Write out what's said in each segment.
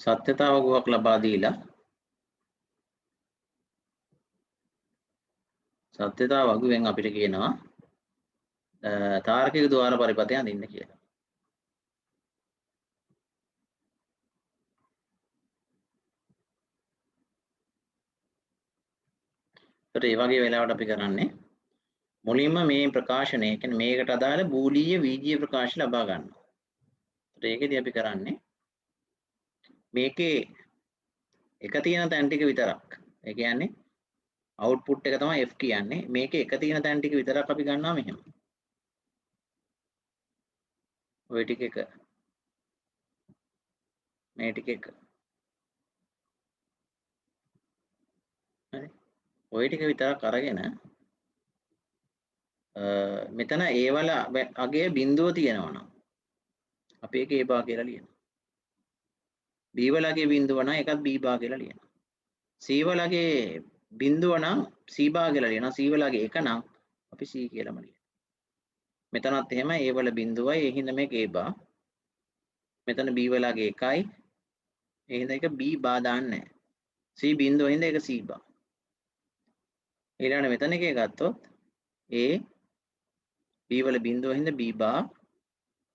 සත්‍යතා වගුවක් ලබා දීලා සත්‍යතා වගුවෙන් අපිට කියනවා තාර්කික ద్వාර පරිපථය අඳින්න කියලා. ඒතර ඒ වගේ වෙලාවට අපි කරන්නේ මුලින්ම මේ ප්‍රකාශනය කියන්නේ මේකට අදාළ බූලීය වීජීය ප්‍රකාශ ලබා ගන්නවා. ඒතර ඒකෙදී අපි කරන්නේ මේකේ එක තියෙන තැන් ටික විතරක්. ඒ කියන්නේ අවුට්පුට් එක තමයි F කියන්නේ. මේකේ එක තියෙන තැන් ටික විතරක් අපි ගන්නවා මෙහෙම. ওই ටික එක. මේ ටික එක. හරි. ওই ටික විතරක් අරගෙන මෙතන A වල අගය බිඳුව තියෙනවා නම් අපි ඒක A බා කියලා ලියනවා. B වලගේ බිඳුව නම් ඒකත් B බා කියලා ලියනවා. C වලගේ බිඳුව නම් C බා කියලා ලියනවා. C වලගේ එක නම් අපි C කියලාම ලියනවා. මෙතනත් එහෙම A වල බිඳුවයි ඒ හින්දා මේක A බා. මෙතන B වලගේ එකයි ඒ හින්දා ඒක B බා දාන්නේ නැහැ. C බිඳුව හින්දා ඒක C බා. ඊළඟට මෙතන එකේ ගත්තොත් A B වල බිඳුව හින්දා B බා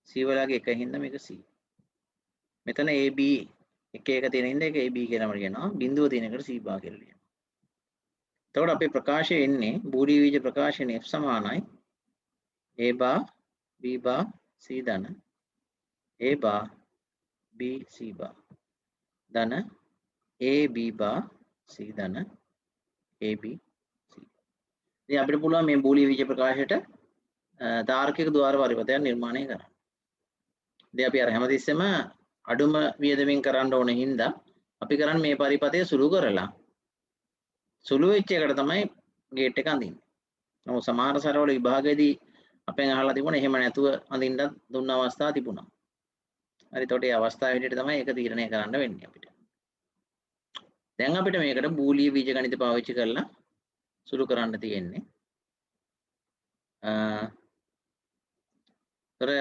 C වලගේ එක හින්දා මේක C. මෙතන AB එක තියෙන හින්දා ඒක AB කියලාම ලියනවා. බිඳුව තියෙන එකට C බා කියලා ලියනවා. එතකොට අපේ ප්‍රකාශය එන්නේ බූලීය වීජ ප්‍රකාශනයේ F සමානයි A බා B බා C ධන A බා B C බා ධන A B බා C ධන A B C. ඉතින් අපිට පුළුවන් මේ බූලීය වීජ ප්‍රකාශයට තාර්කික ద్వාර පරිපථයක් නිර්මාණය කරන්න. ඉතින් අපි අර හැමතිස්සෙම අඩුම වියදමින් කරන්න ඕන හින්දා අපි කරන්නේ මේ පරිපථය සුළු කරලා සුළු වෙච්ච එකට තමයි ගේට් එක අඳින්නේ. නමුත් සමහර සරවල විභාගයේදී අපෙන් අහලා තිබුණා එහෙම නැතුව අඳින්නත් දුන්න අවස්ථා තිබුණා. හරි එතකොට ඒ අවස්ථාව විදිහට තමයි ඒක තීරණය කරන්න වෙන්නේ අපිට. දැන් අපිට මේකට බූලීය බීජගණිත පාවිච්චි කරලා සුළු කරන්න තියෙන්නේ. තොර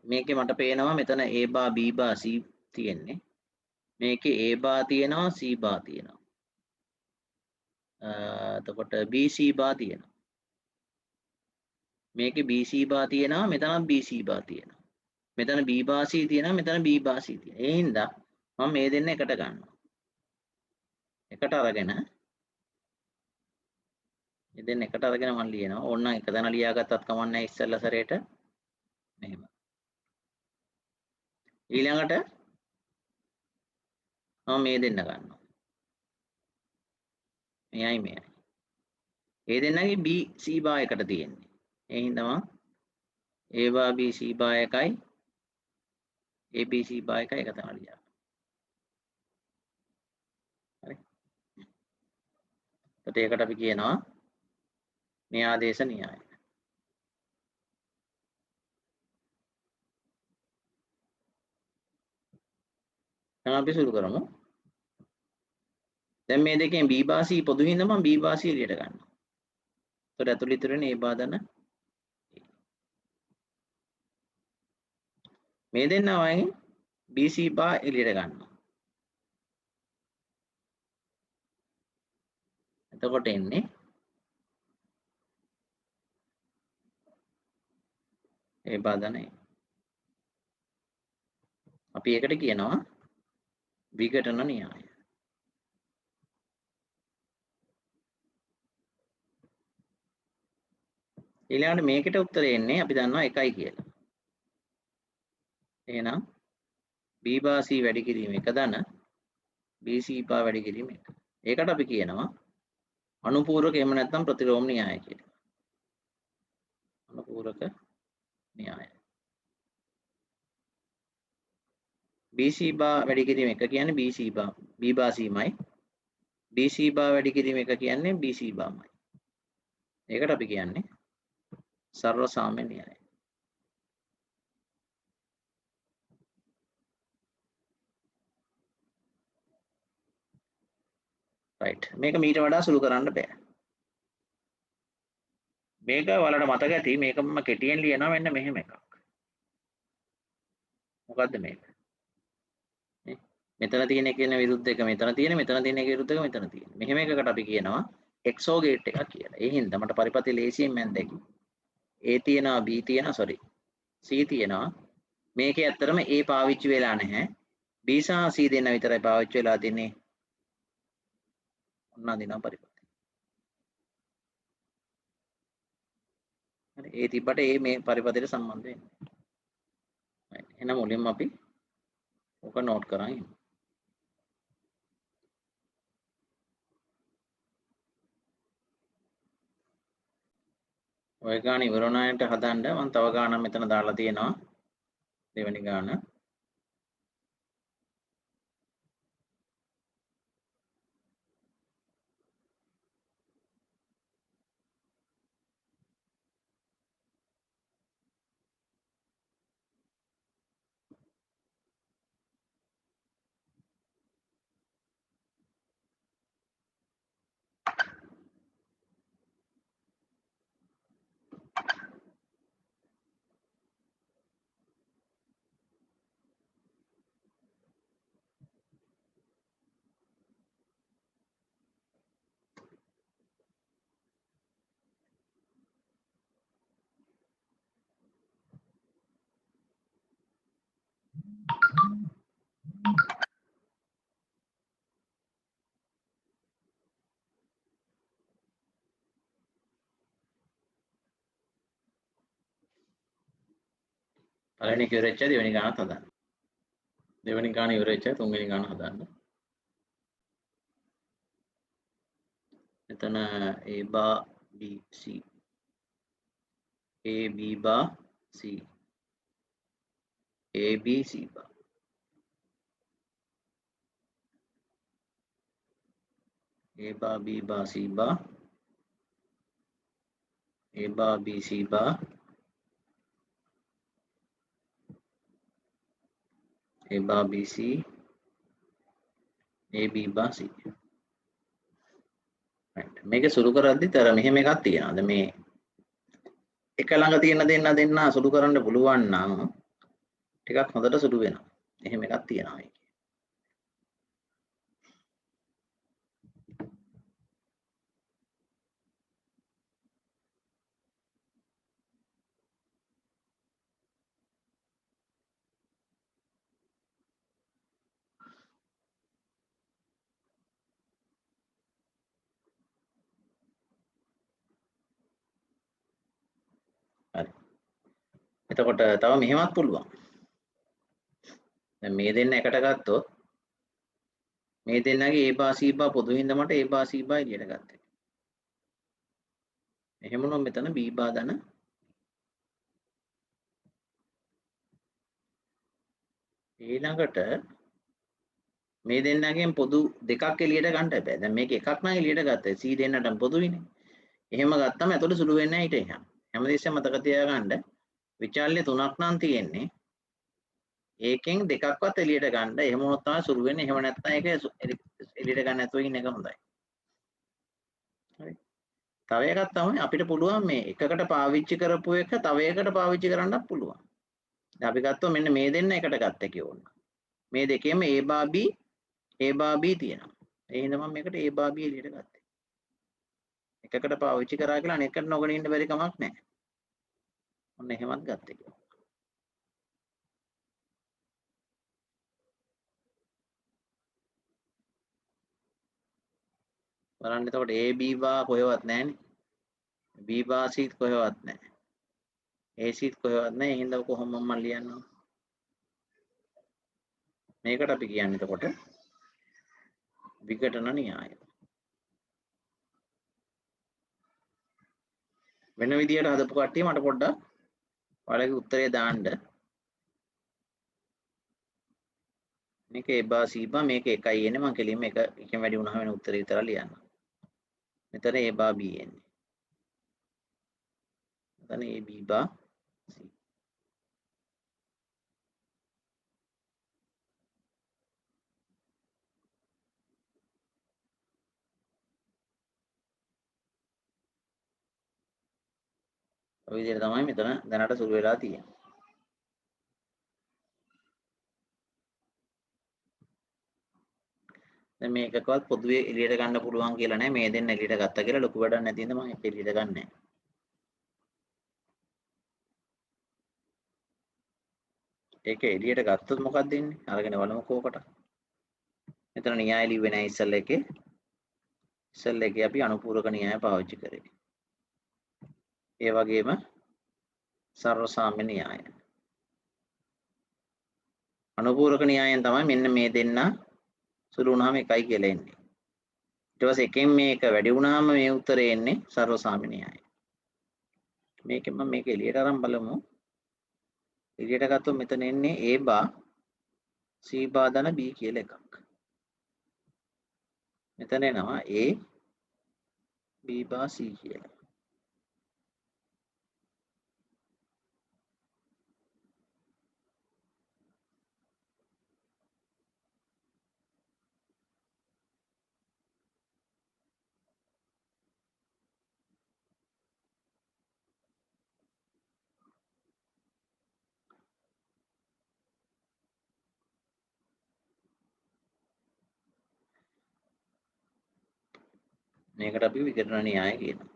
මේකේ මට පේනවා මෙතන A බා B බා C තියෙන්නේ. මේකේ A බා තියෙනවා C බා තියෙනවා. එතකොට B C බා තියෙනවා. මේකේ B C බා තියෙනවා මෙතනත් B C බා තියෙනවා. මෙතන B බා C තියෙනවා මෙතන B බා C තියෙනවා. ඒ හින්දා මම මේ දෙන්න එකට ගන්නවා. එකට අරගෙන මේ දෙන්න එකට අරගෙන මම ලියනවා. ඕනනම් එක තැන ලියාගත්තත් කමක් නැහැ ඉස්සෙල්ලා සැරේට. මෙහෙම. ඊළඟට මම මේ දෙන්න ගන්නවා. මෙයයි මෙයයි. ඒ දෙන්නගේ B C බා එකට තියෙන්නේ. ඒ හින්දා මම A බා B C බා එකයි A B C බා එකයි එක තැන ලියනවා. හරි. එතකොට ඒකට අපි කියනවා මේ ආදේශ න්‍යාය. දැන් අපි සුළු කරමු. දැන් මේ දෙකෙන් B බා C පොදු හින්දා මම B බා C එළියට ගන්නවා. එතකොට ඇතුළේ ඉතුරු වෙන්නේ A බා ධන මේ දෙන්න වයින් B C බා එළියට ගන්නවා. එතකොට එන්නේ A බා ධන A. අපි ඒකට කියනවා විඝටන න්‍යාය. ඊළඟට මේකට උත්තරේ එන්නේ අපි දන්නවා 1යි කියලා. එහෙනම් B බා C වැඩි කිරීම 1 ධන B C බා වැඩි කිරීම 1. ඒකට අපි කියනවා අනුපූරක එහෙම නැත්නම් ප්‍රතිලෝම න්‍යාය කියලා. අනුපූරක න්‍යාය. B C බා වැඩි කිරීම 1 කියන්නේ B C බා B බා C මයි. B C බා වැඩි කිරීම 1 කියන්නේ B C බාමයි. ඒකට අපි කියන්නේ සරල සාම්‍ය න්‍යාය. රයිට්. මේක මීට වඩා සුළු කරන්න බෑ. මේක ඔයාලට මතක ඇති මේක මම කෙටියෙන් ලියනවා මෙන්න මෙහෙම එකක්. මොකද්ද මේක? මෙතන තියෙන එකේ විරුද්ධ එක මෙතන තියෙන මෙතන තියෙන එකේ විරුද්ධ එක මෙතන තියෙන. මෙහෙම එකකට අපි කියනවා XOR ගේට් එකක් කියලා. ඒ හින්දා මට පරිපථය ලේසියෙන් මම දැකි. A තියෙනවා B තියෙනවා sorry C තියෙනවා. මේකේ ඇත්තටම A පාවිච්චි වෙලා නැහැ. B සහ C දෙන්න විතරයි පාවිච්චි වෙලා තින්නේ. ඔන්න අදිනවා පරිපථය. හරි A තිබ්බට A මේ පරිපථයට සම්බන්ධ වෙන්නේ. right. එහෙනම් මුලින්ම අපි ඕක නෝට් කරන් ඉමු. ඔය ගාන ඉවර වුණාට හදන්න මම තව ගානක් මෙතන දාලා තියෙනවා. දෙවෙනි ගාන. පළවෙනි එක ඉවර වෙච්චා දෙවෙනි ගානත් හදන්න. දෙවෙනි ගාන ඉවර වෙච්චා තුන්වෙනි ගාන හදන්න. මෙතන A bar B C A B bar C A B C bar A bar B bar C bar A bar B C bar A bar B C A B bar C right. මේක සුළු කරද්දිත් අර මෙහෙම එකක් තියෙනවා. දැන් මේ එක ළඟ තියෙන දෙන්න සුළු කරන්න පුළුවන් නම් ටිකක් හොඳට සුළු වෙනවා. එහෙම එකක් තියෙනවා මේකේ. හරි. එතකොට තව මෙහෙමත් පුළුවන්. දැන් මේ දෙන්න එකට ගත්තොත් මේ දෙන්නගේ A bar C bar පොදු හින්දා මට A bar C bar එළියට ගත්තා. එහෙම වුණොත් මෙතන B bar දන ඊළඟට මේ දෙන්නගෙන් පොදු දෙකක් එළියට ගන්න බෑ. දැන් මේක එකක් නම් එළියට ගත්තා. C දෙන්නටම පොදුයිනේ. එහෙම ගත්තම එතකොට සුළු වෙන්නේ නැහැ ඊට එහා. හැමදෙස්සෙම මතක තියාගන්න විචාල්‍ය තුනක් නම් තියෙන්නේ. ඒකෙන් දෙකක්වත් එළියට ගන්න. එහෙම වුණොත් තමයි සුළු වෙන්නේ. එහෙම නැත්නම් ඒක එළියට ගන්න නැතුව ඉන්න එක හොඳයි. හරි. තව එකක් තමයි අපිට පුළුවන් මේ එකකට පාවිච්චි කරපු එක තව එකකට පාවිච්චි කරන්නත් පුළුවන්. දැන් අපි ගත්තොත් මෙන්න මේ දෙන්න එකට ගත්ත කියෝන්න. මේ දෙකේම A bar B තියෙනවා. ඒ හින්දා මම මේකට A bar B එළියට ගත්තා. එකකට පාවිච්චි කරා කියලා අනෙකට නොගෙන ඉන්න බැරි කමක් නැහැ. ඔන්න එහෙමත් ගත්තා කියලා. බලන්න එතකොට A B bar කොහෙවත් නැහැනේ. B bar C කොහෙවත් නැහැ. A C කොහෙවත් නැහැ. ඒ හින්දා කොහොම මම ලියන්නේ? මේකට අපි කියන්නේ එතකොට විඝටන න්‍යාය. වෙන විදියට හදපු කට්ටිය මට පොඩ්ඩක් ඔයාලගේ උත්තරේ දාන්න. මේක A bar C bar මේක එකයි එන්නේ මම කෙලින්ම එකෙන් වැඩි වුණාම වෙන උත්තරේ විතරක් ලියන්න. මෙතන A bar B එන්නේ. මෙතන A B bar C. ඔය විදිහට තමයි මෙතන දැනට සුළු වෙලා තියෙන්නේ. දැන් මේකකවත් පොදුවේ එළියට ගන්න පුළුවන් කියලා නෑ. මේ දෙන්න එළියට ගත්තා කියලා ලොකු වැඩක් නැති හින්දා මම ඒක එළියට ගන්නෑ. ඒක එළියට ගත්තොත් මොකක්ද වෙන්නේ? අරගෙන බලමුකෝ කොට. මෙතන න්‍යාය ලිව්වේ නෑ ඉස්සෙල්ලා එකේ. ඉස්සෙල්ලා එකේ අපි අනුපූරක න්‍යාය පාවිච්චි කරේ. ඒ වගේම සර්ව සාම්‍ය න්‍යාය. අනුපූරක න්‍යායෙන් තමයි මෙන්න මේ දෙන්න සුළු වුණාම එකයි කියලා එන්නේ. ඊට පස්සේ එකෙන් මේක වැඩි වුණාම මේ උත්තරේ එන්නේ සර්ව සාම්‍ය න්‍යාය. මේකෙන් මම මේක එළියට අරන් බලමු. එළියට ගත්තොත් මෙතන එන්නේ A බා C බා ධන B කියලා එකක්. මෙතන එනවා A B බා C කියලා. මේකට අපි විකරණ න්‍යාය කියනවා.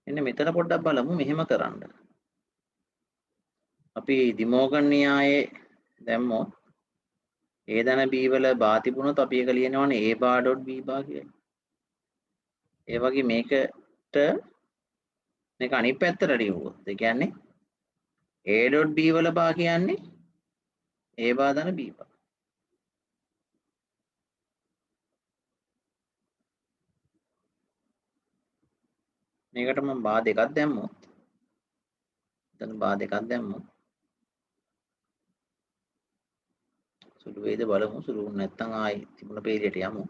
එන්න මෙතන පොඩ්ඩක් බලමු මෙහෙම කරන්න. අපි දිමෝගන් න්‍යායේ දැම්මොත් A ධන B වල බා තිබුණොත් අපි ඒක ලියනවානේ A bar dot B bar කියලා. ඒ වගේ මේකට මේක අනිත් පැත්තට ලියුවොත් ඒ කියන්නේ A dot B වල බා කියන්නේ A bar ධන B bar. මේකට මම බා දෙකක් දැම්මොත් එතන බා දෙකක් දැම්මොත් සුළු වේද බලමු. සුළු වුණ නැත්නම් ආයි තිබුණ පේලියට යමු.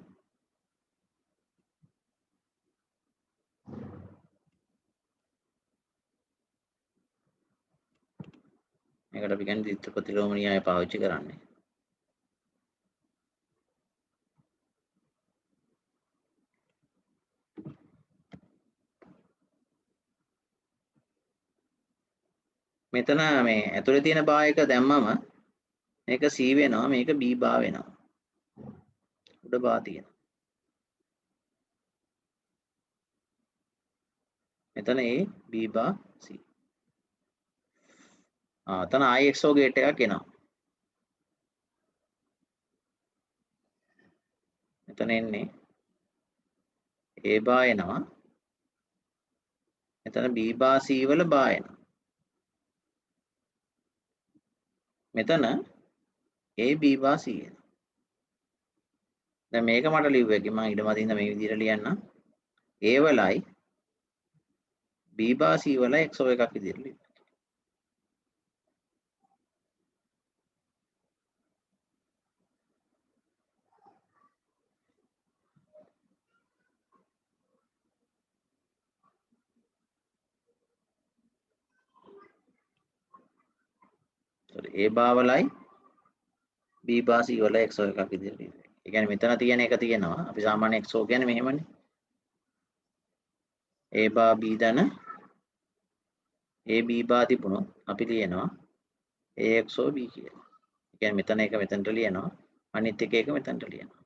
මේකට අපි කියන්නේ ද්විත්ව ප්‍රතිලෝම න්‍යාය පාවිච්චි කරන්නේ. මෙතන මේ ඇතුලේ තියෙන බා එක දැම්මම මේක C වෙනවා, මේක B බා වෙනවා. උඩ බා තියෙනවා. මෙතන A B බා C. එතන IXO ගේට් එකක් එනවා. මෙතන එන්නේ A බා එනවා. මෙතන B බා C වල බා එනවා. මෙතන A B බා C එනවා. දැන් මේක මට ලිව්ව එකේ මම ඊට මදින්ද මේ විදිහට ලියන්නම්. A වලයි B බා C වලයි XO එකක් විදිහට ලියන්න. A බා වලයි B බා C වලයි XO එකක් විදිහට ලියන්න. ඒ කියන්නේ මෙතන තියෙන එක තියෙනවා. අපි සාමාන්‍ය XO කියන්නේ මෙහෙමනේ. A බා B ධන A B බා තිබුණොත් අපි ලියනවා AXO B කියලා. ඒ කියන්නේ මෙතන එක මෙතනට ලියනවා. අනිත් එක මෙතනට ලියනවා.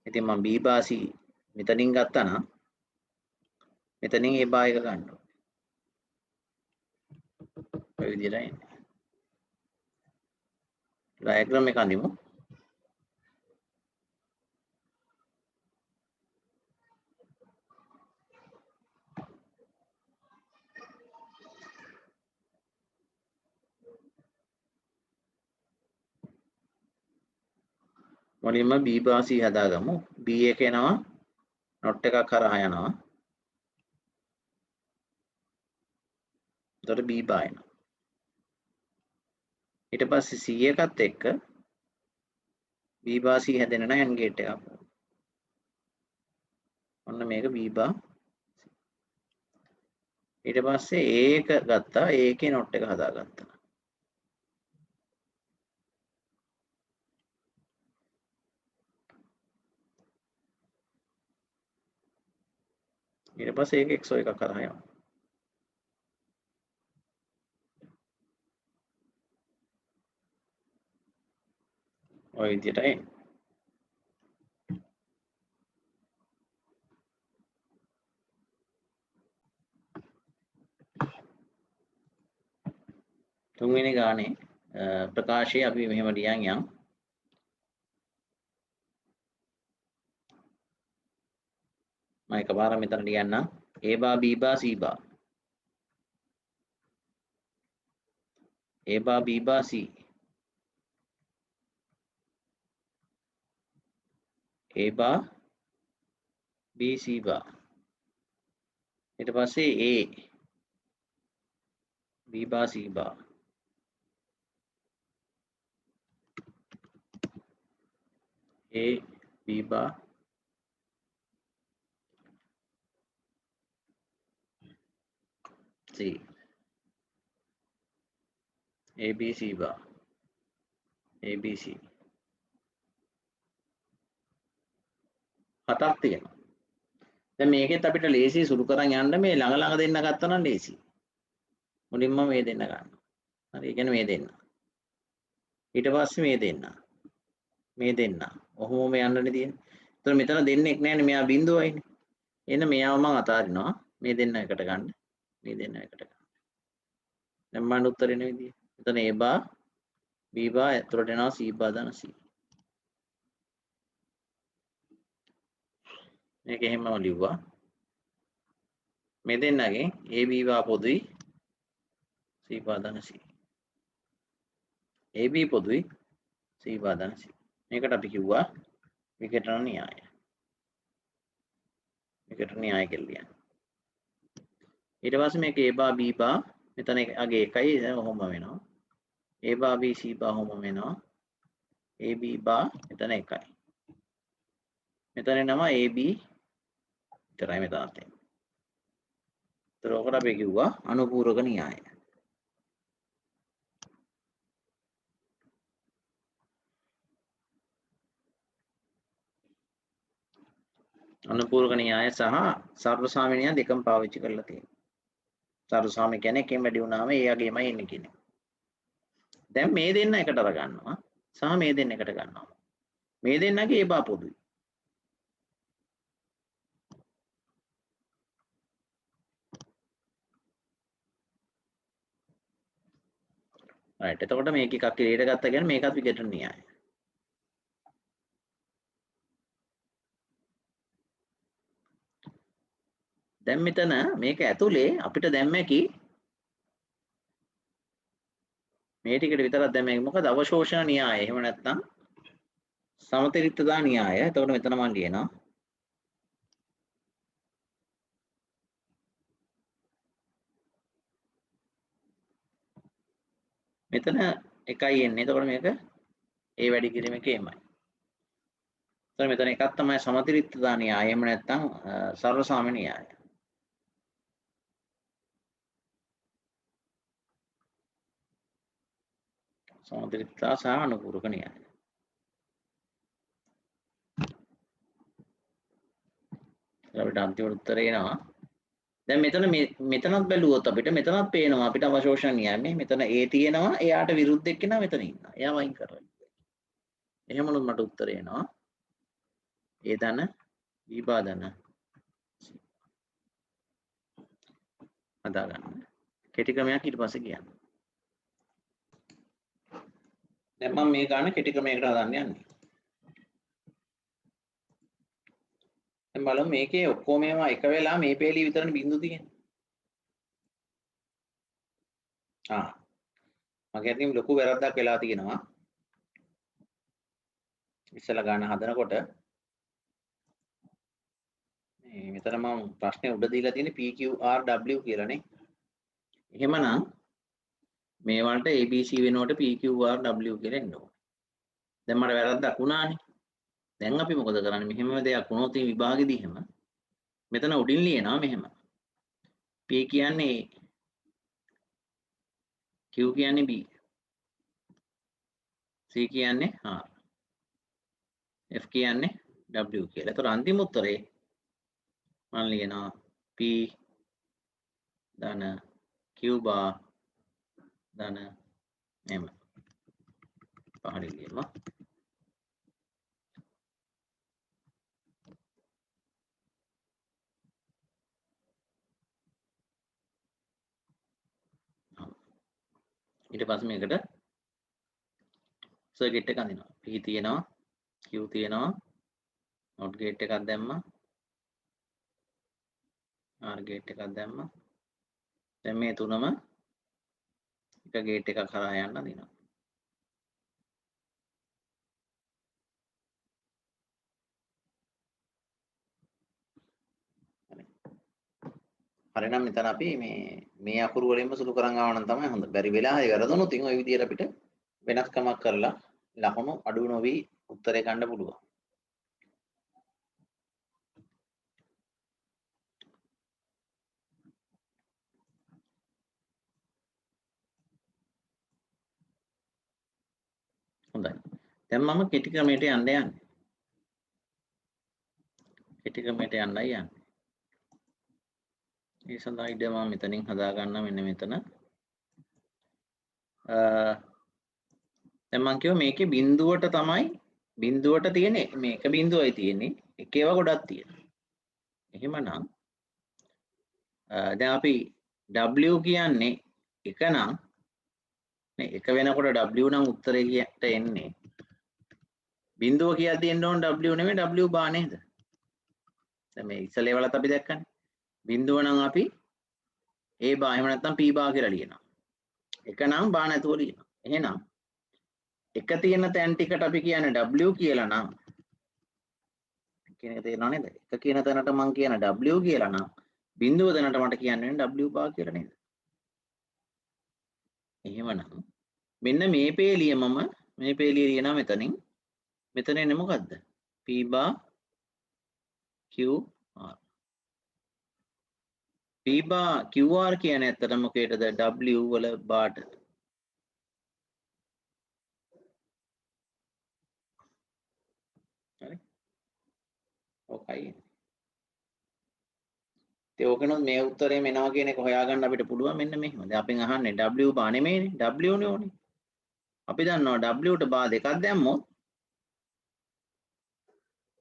ඉතින් මම B බා C මෙතනින් ගත්තා නම් මෙතනින් A බා එක ගන්න ඕනේ. ඔය විදිහට එන්නේ. ඩයග්‍රෑම් එක අඳිමු. මුලින්ම B බා C හදාගමු. B එක එනවා not එකක් හරහා යනවා. එතකොට B බා එනවා. ඊට පස්සේ C එකත් එක්ක B බා C හැදෙන්න නම් AND ගේට් එකක්. ඔන්න මේක B බා ඊට පස්සේ A එක ගත්තා. A එකේ not එක හදාගත්තා. ඊට පස්සේ ඒක XO එකක් කරා යනවා. ඔය විදිහට එන්නේ. තුන්වෙනි ගානේ ප්‍රකාශය අපි මෙහෙම ලියන් යම්. මම එකපාරක් මෙතන ලියන්නම්. A bar B bar C bar. A bar B bar C. A bar B C bar. ඊට පස්සේ A B bar C bar. A B bar C. A B C bar. A B C. හතක් තියෙනවා. දැන් මේකෙත් අපිට ලේසි සුළු කරන් යන්න මේ ළඟ ළඟ දෙන්න ගත්තා නම් ලේසි. මුලින්ම මේ දෙන්න ගන්න. හරි. ඒ කියන්නේ මේ දෙන්න. ඊට පස්සේ මේ දෙන්න. මේ දෙන්න. ඔහොම යන්නනේ තියෙන්නේ. ඒතර මෙතන දෙන්නෙක් නැහැනේ මෙයා බිඳුවයිනේ. එහෙනම් මෙයාව මම අතාරිනවා. මේ දෙන්න එකට ගන්න. මේ දෙන්න එකට ගන්න. දැන් මම උත්තර එන විදිය. මෙතන A bar B bar ඇතුළට එනවා C bar දාන C. මේක එහෙමම ලිව්වා. මේ දෙන්නගෙන් A B bar පොදුයි C bar දාන C. A B පොදුයි C bar දාන C. මේකට අපි කිව්වා විකටන න්‍යාය. විකටන න්‍යාය කියලා කියන්නේ. ඊට පස්සේ මේක A bar B bar මෙතන අගේ එකයි දැන් ඔහොම වෙනවා. A bar B C bar ඔහොම වෙනවා. A B bar මෙතන එකයි. මෙතන නම A B විතරයි මෙතනත් එන්නේ. ඒතර ඔකට අපි කිව්වා අනුපූරක න්‍යාය. අනුපූරක න්‍යාය සහ සර්වසාමාන්‍ය න්‍යාය දෙකම පාවිච්චි කරලා තියෙනවා. සර්වසාමාන්‍ය කියන්නේ එකෙන් වැඩි වුණාම ඒ යගේමයි එන්නේ කියන්නේ. දැන් මේ දෙන්න එකට අර ගන්නවා සහ මේ දෙන්න එකට ගන්නවා. මේ දෙන්නගේ A bar පොදුයි. right එතකොට මේක එකක් එළියට ගත්තා කියන්නේ මේකත් විකටන න්‍යාය. දැන් මෙතන මේක ඇතුලේ අපිට දැම්මකි මේ ටිකට විතරක් දැම්මේ මොකද අවශෝෂණ න්‍යාය. එහෙම නැත්නම් සමතරික්තතා න්‍යාය. එතකොට මෙතන මම ලියනවා මෙතන එකයි එන්නේ. එතකොට මේක A වැඩි කිරීම එකේමයි. එතකොට මෙතන එකක් තමයි සමතරික්තතා න්‍යාය. එහෙම නැත්නම් සර්වසාමාන්‍ය න්‍යාය. සමතරික්තතා සහ අනුපූරක න්‍යාය. අපිට අන්තිම උත්තරය එනවා. දැන් මෙතනත් බැලුවොත් අපිට මෙතනත් පේනවා අපිට අවශෝෂණ න්‍යාය. මෙතන A තියෙනවා එයාට විරුද්ධ එක්කෙනා මෙතන ඉන්නවා. එයා වයින් කරලා. එහෙමනොත් මට උත්තරය එනවා A ධන B bar ධන හදා ගන්න. කෙටි ක්‍රමයක් ඊට පස්සේ කියන්න. දැන් මම මේ ගන්න කෙටි ක්‍රමයකට හදන්න යන්නේ. දැන් බලමු මේකේ ඔක්කොම ඒවා එක වෙලා මේ පේලිය විතරනේ බිඳු තියෙන්නේ. මගේ අතින් ලොකු වැරද්දක් වෙලා තියෙනවා. ඉස්සලා ගන්න හදනකොට මේ මෙතන මම ප්‍රශ්නේ උඩ දීලා තියෙන්නේ PQRW කියලානේ. එහෙමනම් මේ වලට ABC වෙනුවට PQRW කියලා එන්න ඕනේ. දැන් මට වැරද්දක් වුණානේ. දැන් අපි මොකද කරන්නේ? මෙහෙම දෙයක් වුණොත් මේ විභාගෙදී එහෙම මෙතන උඩින් ලියනවා මෙහෙම. P කියන්නේ A, Q කියන්නේ B, C කියන්නේ R, F කියන්නේ W කියලා. ඒතර අන්තිම උත්තරේ මම ලියනවා P ධන Q bar ධන M. පහලින් ලියනවා. ඊට පස්සේ මේකට සර්කිට් එක අඳිනවා. P තියෙනවා, Q තියෙනවා, not gate එකක් දැම්මා, R gate එකක් දැම්මා. දැන් මේ තුනම එක ගේට් එකක් කරා යන්න අඳිනවා. හරිනම් මෙතන අපි මේ අකුරු වලින්ම සුළු කරන් ආව නම් තමයි හොඳ. බැරි වෙලා හරි වැරදුනොත් ඉතින් ওই විදිහට අපිට වෙනස්කමක් කරලා ලකුණු අඩු නොවි උත්තරේ ගන්න පුළුවන්. හොඳයි. දැන් මම කෙටි ක්‍රමයට යන්න යන්නේ. කෙටි ක්‍රමයට යන්නයි යන්නේ. ඒ සඳහා ඉඩ මම මෙතනින් හදා ගන්න මෙන්න මෙතන. දැන් මම කියව මේකේ බිඳුවට තමයි බිඳුවට තියෙන්නේ මේක බිඳුවයි තියෙන්නේ එක ඒවා ගොඩක් තියෙනවා. එහෙමනම් දැන් අපි W කියන්නේ එක නම් නේ එක වෙනකොට W නම් උත්තරේට එන්නේ බිඳුව කියද්දී එන්න ඕන W නෙමෙයි W බා නේද? දැන් මේ ඉස්සලේ වලත් අපි දැක්කනේ. බිඳුව නම් අපි A බා එහෙම නැත්නම් P බා කියලා ලියනවා. එක නම් බා නැතුව ලියනවා. එහෙනම් එක තියෙන තැන් ටිකට අපි කියන්නේ W කියලා නම් කියන එක තේරෙනව නේද? එක කියන තැනට මම කියන W කියලා නම් බිඳුව තැනට මට කියන්නේ W බා කියලා නේද? එහෙමනම් මෙන්න මේ පේලිය මම මේ පේලිය ලියනවා මෙතනින්. මෙතන එන්නේ මොකද්ද? P bar QR. P bar QR කියන්නේ ඇත්තටම මොකේද? W වල බාට. හරි. ඔකයි. ඒ ඕකනොත් මේ උත්තරේ මෙනවා කියන එක හොයාගන්න අපිට පුළුවන් මෙන්න මෙහෙම. දැන් අපෙන් අහන්නේ W බා නෙමෙයිනේ. W නේ ඕනේ. අපි දන්නවා W ට බා දෙකක් දැම්මොත්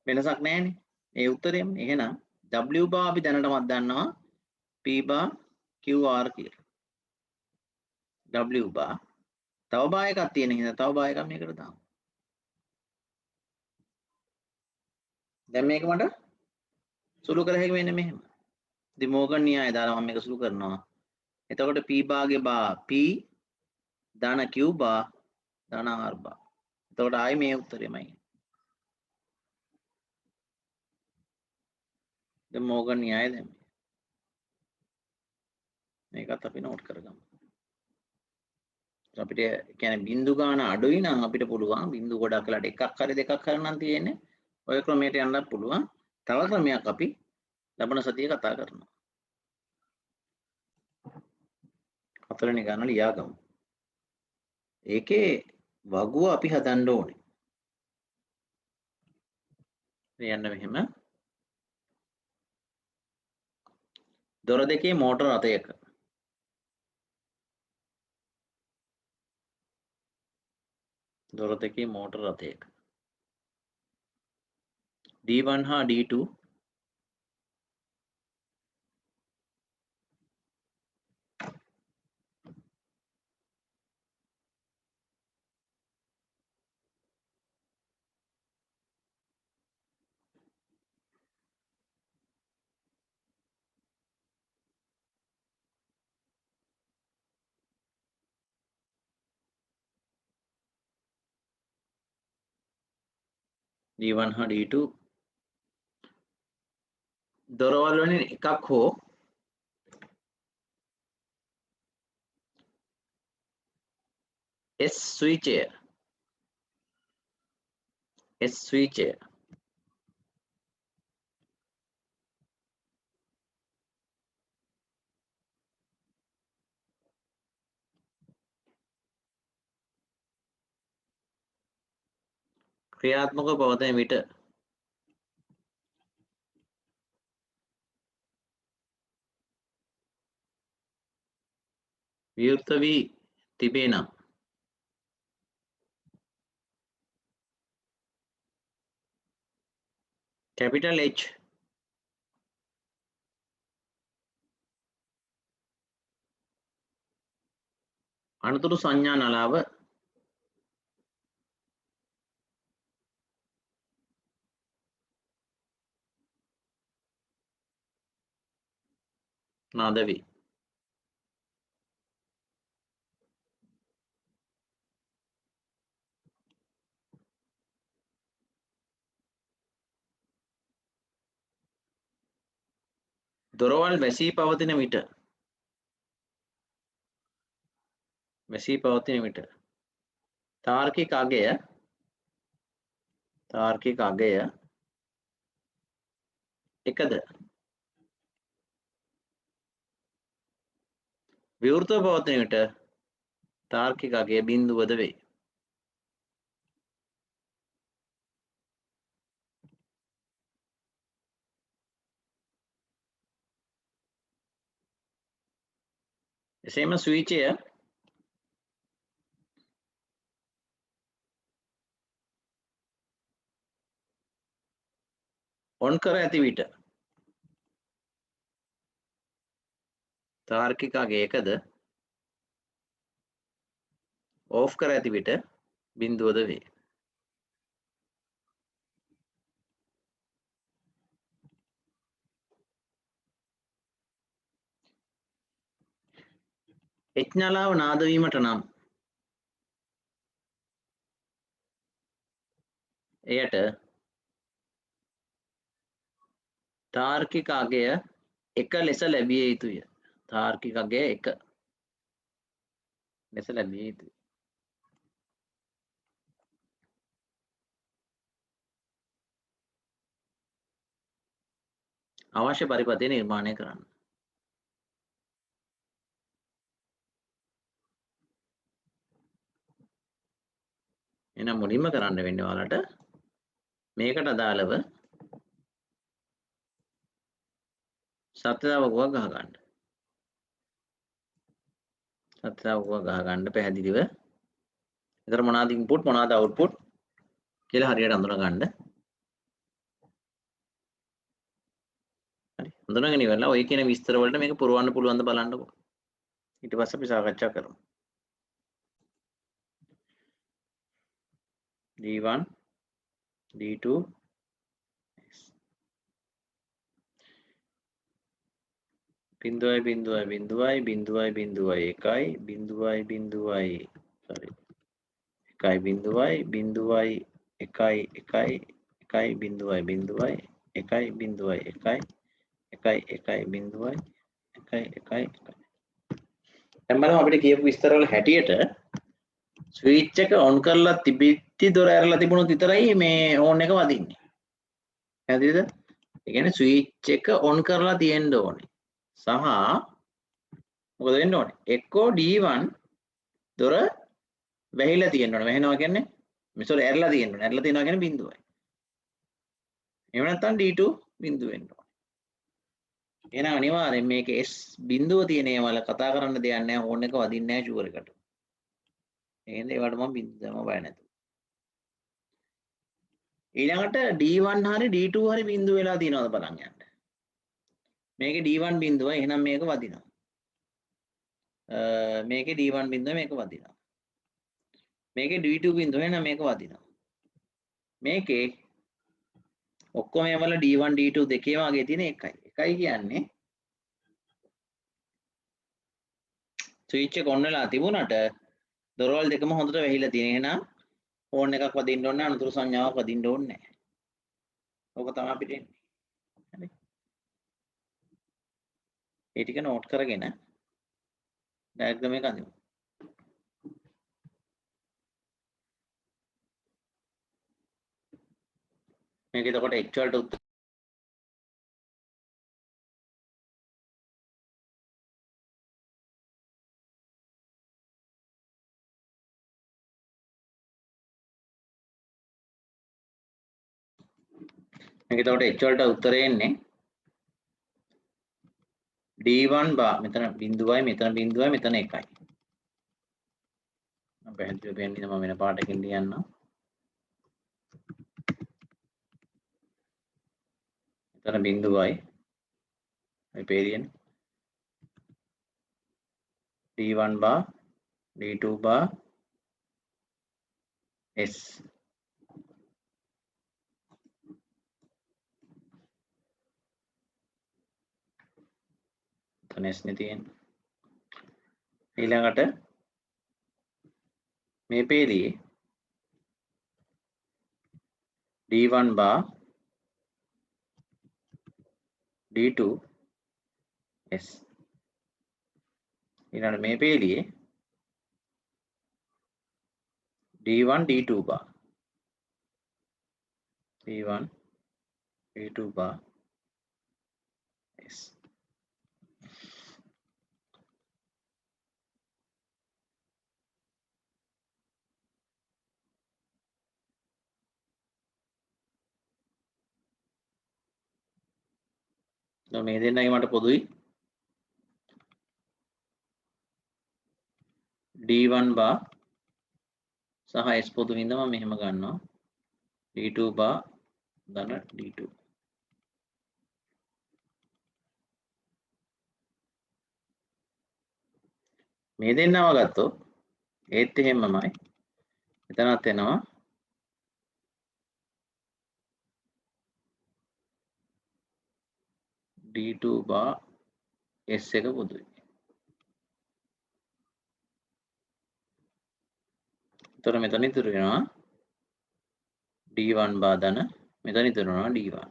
වෙනසක් නැහැනේ. ඒ උත්තරෙම. එහෙනම් W බා අපි දැනටමත් දන්නවා P bar QR කියලා. W bar තව බා එකක් තියෙන හින්දා තව බා එකක් මේකට දාමු. දැන් මේක මට සුළු කර හැකි වෙන්නේ මෙහෙම. ඉතින් මෝගන් න්‍යාය දාලා මම මේක සුළු කරනවා. එතකොට P bar ගේ බා P ධන Q bar ධන R bar. එතකොට ආයි මේ උත්තරෙමයි. දැන් මෝගන් න්‍යාය දැම්මේ. මේකත් අපි නෝට් කරගමු. අපිට කියන්නේ බිංදු ගාන අඩුයි නම් අපිට පුළුවන් බිංදු ගොඩක් වෙලාට එකක් හරි දෙකක් හරි නම් තියෙන්නේ ඔය ක්‍රමයට යන්නත් පුළුවන්. තව ක්‍රමයක් අපි ලබන සතියේ කතා කරනවා. හතරවෙනි ගාන ලියාගමු. ඒකේ වගුව අපි හදන්න ඕනේ. ලියන්න මෙහෙම. දොර දෙකේ මෝටර රථයක දොර දෙකේ මෝටර රථයක D1 හා D2 D1 හා D2 දොරවල් වලින් එකක් හෝ S ස්විචය ක්‍රියාත්මකව පවතින විට විවෘත වී තිබේ නම් capital H අනතුරු සංඥා නලාව නාද වේ. දොරවල් වැසී පවතින විට තාර්කික අගය එකද විවෘතව පවතින විට තාර්කික අගය බිඳුවද වේ. එසේම ස්විචය ඔන් කර ඇති විට තාර්කික අගය එකද ඕෆ් කර ඇති විට බිඳුවද වේ. එච් නලාව නාද වීමට නම් එයට තාර්කික අගය එක ලෙස ලැබිය යුතුය. තාර්කික අගය එක ලෙස ලැබිය යුතුය. අවශ්‍ය පරිපථය නිර්මාණය කරන්න. එහෙනම් මුලින්ම කරන්න වෙන්නේ ඔයාලට මේකට අදාළව සත්‍යතාවකුවක් ගහ ගන්න. සත්‍යතාවකුවක් ගහ ගන්න පැහැදිලිව. ඒතර මොනවාද ඉන්පුට් මොනවාද අවුට්පුට් කියලා හරියට අඳුන ගන්න. හරි. අඳුනගෙන ඉවරලා ඔය කියන විස්තර වලට මේක පුරවන්න පුළුවන් ද බලන්නකෝ. ඊට පස්සේ අපි සාකච්ඡා කරමු. D1 D2 බිඳුවයි බිඳුවයි බිඳුවයි බිඳුවයි බිඳුවයි එකයි බිඳුවයි බිඳුවයි sorry එකයි බිඳුවයි බිඳුවයි එකයි එකයි එකයි බිඳුවයි බිඳුවයි එකයි බිඳුවයි එකයි එකයි එකයි බිඳුවයි එකයි එකයි එකයි. දැන් බලමු අපිට කියපු විස්තර වල හැටියට ස්විච් එක ඔන් කරලා තිබිච්චි දොර ඇරලා තිබුණොත් විතරයි මේ ඕන් එක වදින්නේ. හරිද? ඒ කියන්නේ ස්විච් එක ඔන් කරලා තියෙන්න ඕනේ. සහ මොකද වෙන්න ඕනේ? එක්කෝ D1 දොර වැහිලා තියෙන්න ඕනේ. වැහෙනවා කියන්නේ මෙසොර ඇරලා තියෙන්න ඕනේ. ඇරලා තියෙනවා කියන්නේ බිඳුවයි. එහෙම නැත්නම් D2 බිඳුව වෙන්න ඕනේ. එහෙනම් අනිවාර්යෙන් මේක S බිඳුව තියෙන ඒවල කතා කරන්න දෙයක් නැහැ. ඕන් එක වදින්නේ නැහැ ෂුවර් එකට. එහෙනම් ඒවට මම බිඳුව දැම්ම බය නැතුව. ඊළඟට D1 හරි D2 හරි බිඳුව වෙලා තියෙනවද බලන්න යන්න. මේකේ D1 බිඳුව එහෙනම් මේක වදිනවා. මේකේ D1 බිඳුව මේක වදිනවා. මේකේ D2 බිඳුව එහෙනම් මේක වදිනවා. මේකේ ඔක්කොම ඒවල D1 D2 දෙකේම වගේ තියෙන එකයි. එකයි කියන්නේ ස්විච් එක ඔන් වෙලා තිබුණට දොරවල් දෙකම හොඳට වැහිලා තියෙන. එහෙනම් ඕන් එකක් වදින්න ඕනේ නැහැ, අනුතුරු සංඥාවක් වදින්න ඕනේ නැහැ. ඕක තමයි අපිට එන්නේ. හරි. ඒ ටික නෝට් කරගෙන ඩයග්‍රෑම් එක අඳිමු. මේක එතකොට H වලට උත්තර මේක එතකොට H වලට උත්තරේ එන්නේ D1 බා මෙතන බිඳුවයි මෙතන බිඳුවයි මෙතන එකයි. මම පැහැදිලිව කියන්නේ මම වෙන පාටකින් ලියන්නම්. මෙතන බිඳුවයි මේ පේරියනේ D1 බා D2 bar S. එතන S නේ තියෙන්නේ. ඊළඟට මේ පේළියේ D1 bar D2 S. ඊළඟට මේ පේළියේ D1 D2 bar D1 D2 bar S. මේ දෙන්නගේ මට පොදුයි D1 bar සහ S පොදු හින්දා මම මෙහෙම ගන්නවා D2 bar ධන D2. මේ දෙන්නව ගත්තොත් ඒත් එහෙමමයි. එතනත් එනවා D2 bar S එක පොදුයි. එතකොට මෙතන ඉතුරු වෙනවා D1 bar ධන මෙතන ඉතුරු වෙනවා D1.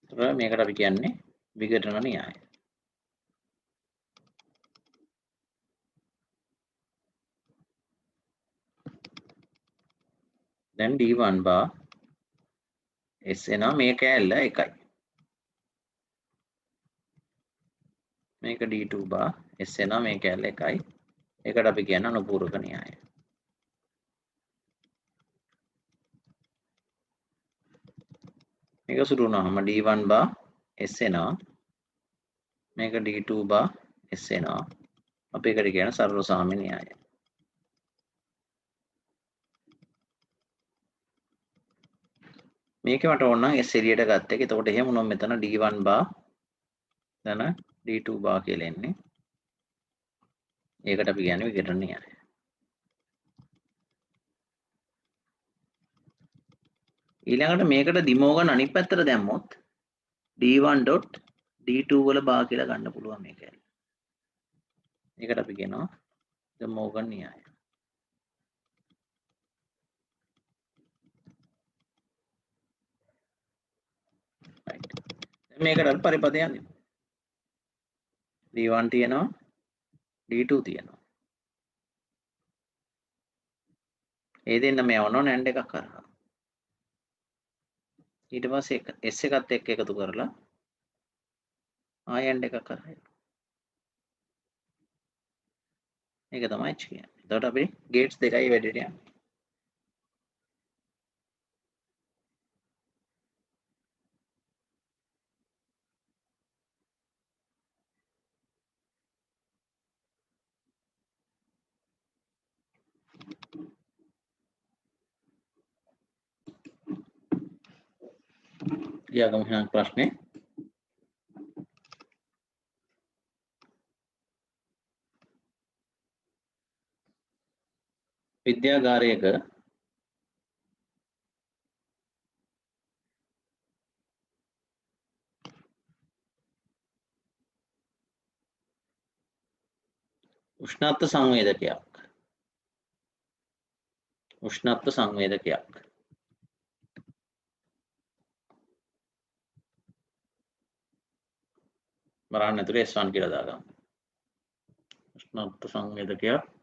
එතකොට මේකට අපි කියන්නේ විඝටන න්‍යාය. දැන් D1 bar S එනවා මේ කෑල්ල එකයි. මේක D2 bar S එනවා මේ කෑල්ල එකයි. ඒකට අපි කියන අනුපූරක න්‍යාය. මේක සුළු වුණාම D1 bar S එනවා. මේක D2 bar S එනවා. අපි ඒකට කියන සරල සාම්‍ය න්‍යාය. මේක මට ඕන නම් S එළියට ගත්ත එක. එතකොට එහෙම වුණොත් මෙතන D1 bar ධන D2 bar කියලා එන්නේ. ඒකට අපි කියන්නේ විඝටන න්‍යාය. ඊළඟට මේකට දිමෝගන් අනිත් පැත්තට දැම්මොත් D1 dot D2 වල බා කියලා ගන්න පුළුවන් මේක. ඒකට අපි කියනවා ද මෝගන් න්‍යාය. right. මේකට අපි පරිපථයක් දෙමු. D1 තියෙනවා D2 තියෙනවා. ඒ දෙන්නම යවනවා NAND එකක් කරා. ඊට පස්සේ S එකත් එක්ක එකතු කරලා ආය AND එකක් කරා. මේක තමයි H කියන්නේ. එතකොට අපි ගේට්ස් දෙකයි වැඩිට යන්නේ. ඊළඟ මහා ප්‍රශ්නේ විද්‍යාගාරයක උෂ්ණත්ව සංවේදකයක් බලන්න ඇතුලේ S1 කියලා දාගමු. උෂ්ණත්ව සංවේදකයක්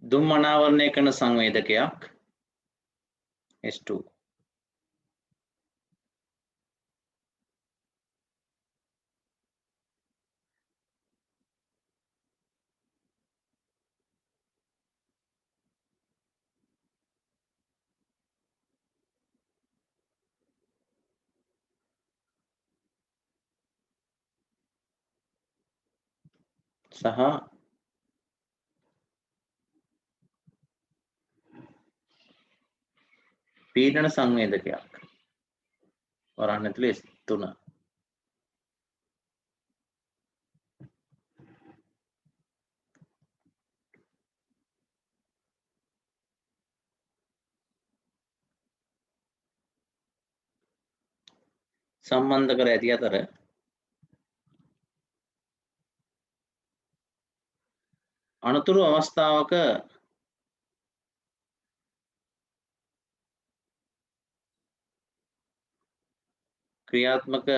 දුම් අනාවරණය කරන සංවේදකයක් S2. සහ පීඩන සංවේදකයක් වරහන් ඇතුලේ S3 සම්බන්ධ කර ඇති අතර අනතුරු අවස්ථාවක ක්‍රියාත්මක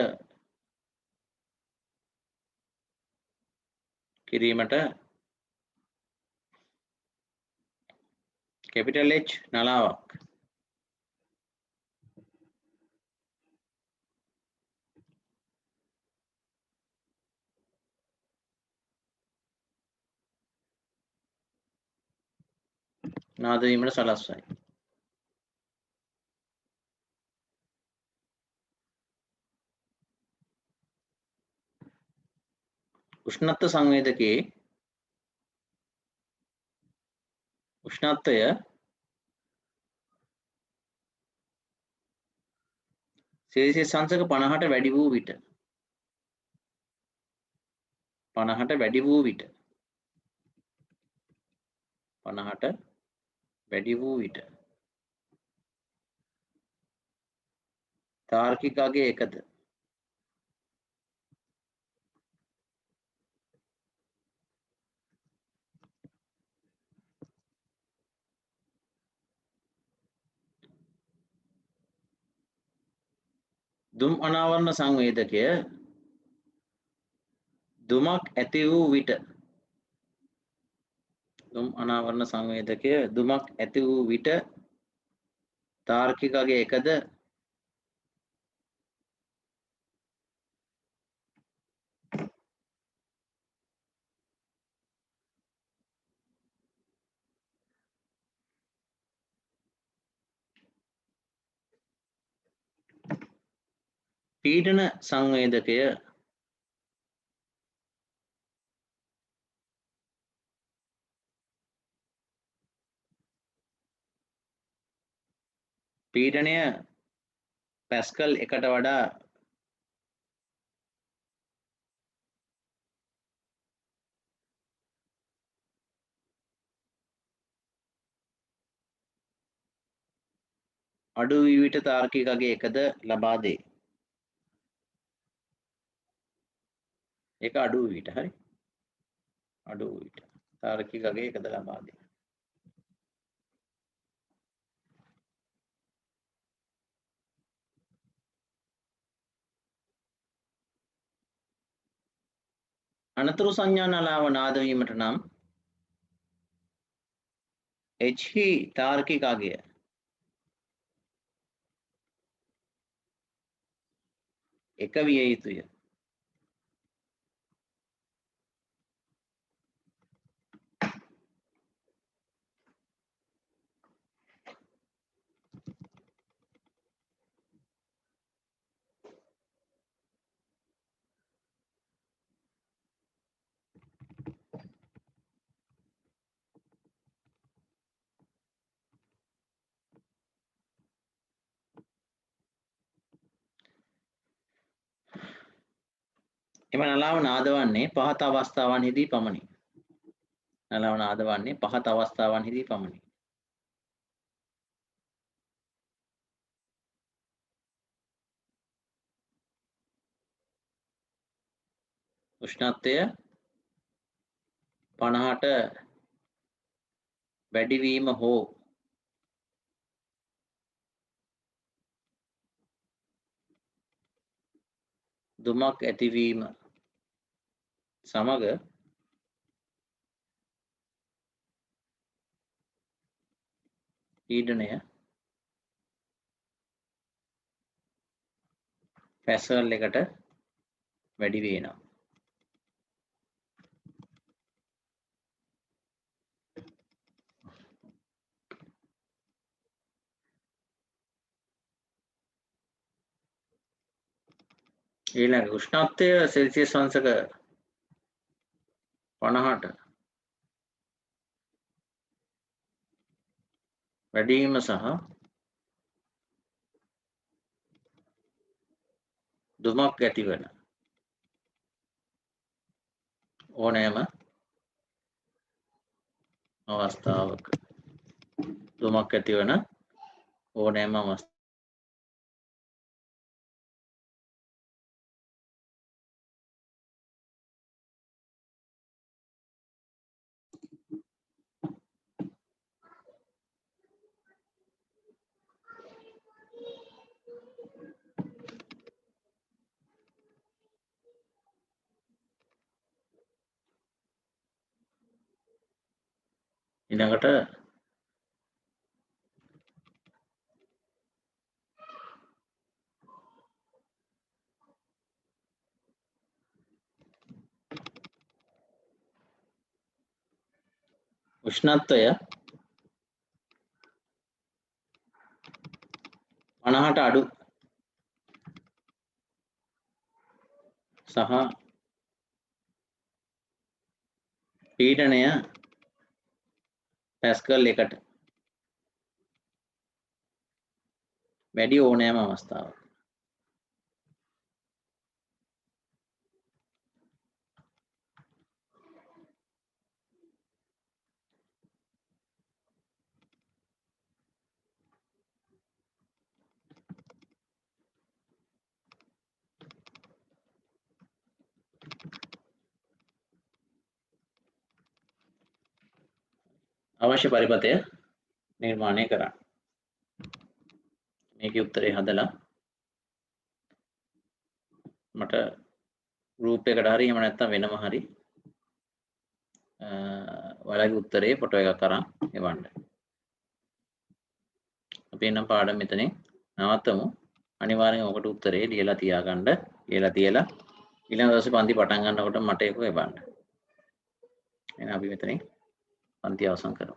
කිරීමට capital H නලාවක් නාද වීමට සලස්වයි. උෂ්ණත්ව සංවේදකයේ උෂ්ණත්වය සෙල්සියස් අංශක 50ට වැඩි වූ විට 50ට වැඩි වූ විට 50ට වැඩි වූ විට තාර්කික අගය එකද දුම් අනාවරණ සංවේදකය දුමක් ඇති වූ විට දුම් අනාවරණ සංවේදකය දුමක් ඇති වූ විට තාර්කික අගය එකද පීඩන සංවේදකය පීඩනය පැස්කල් එකට වඩා අඩු වී විට තාර්කික අගය එකද ලබා දේ. ඒක අඩු වූ විට හරි අඩු වූ විට තාර්කික අගය එකද ලබා දේ. අනතුරු සංඥා නලාව නාද වීමට නම් H හි තාර්කික අගය එක විය යුතුය. එම නලාව නාද වන්නේ පහත අවස්ථාවන්හිදී පමණි. නලාව නාද වන්නේ පහත අවස්ථාවන්හිදී පමණි. උෂ්ණත්වය 50ට වැඩිවීම හෝ දුමක් ඇතිවීම සමග පීඩනය පැස්කල් එකට වැඩි වෙනවා. ඊළඟ උෂ්ණත්වය සෙල්සියස් අංශක 50ට වැඩිම සහ දුමක් ඇතිවන ඕනෑම අවස්ථාවක දුමක් ඇතිවන ඕනෑම අවස්ථාවක ඊළඟට උෂ්ණත්වය 50ට අඩු සහ පීඩනය පැස්කල් 1ට වැඩි ඕනෑම අවස්ථාවක අවශ්‍ය පරිපථය නිර්මාණය කරන්න. මේකේ උත්තරේ හදලා මට ගෲප් එකට හරි එහෙම නැත්නම් වෙනම හරි ඔයාලගේ උත්තරේ ෆොටෝ එකක් අරන් එවන්න. අපි එනම් පාඩම මෙතනින් නවත්තමු. අනිවාර්යෙන් ඔකට උත්තරේ ලියලා තියාගන්න. ලියලා තියලා ඊළඟ දවසේ පන්ති පටන් ගන්නකොට මට ඒක එවන්න. එහෙනම් අපි මෙතනින් පන්ති අවසන් කරමු.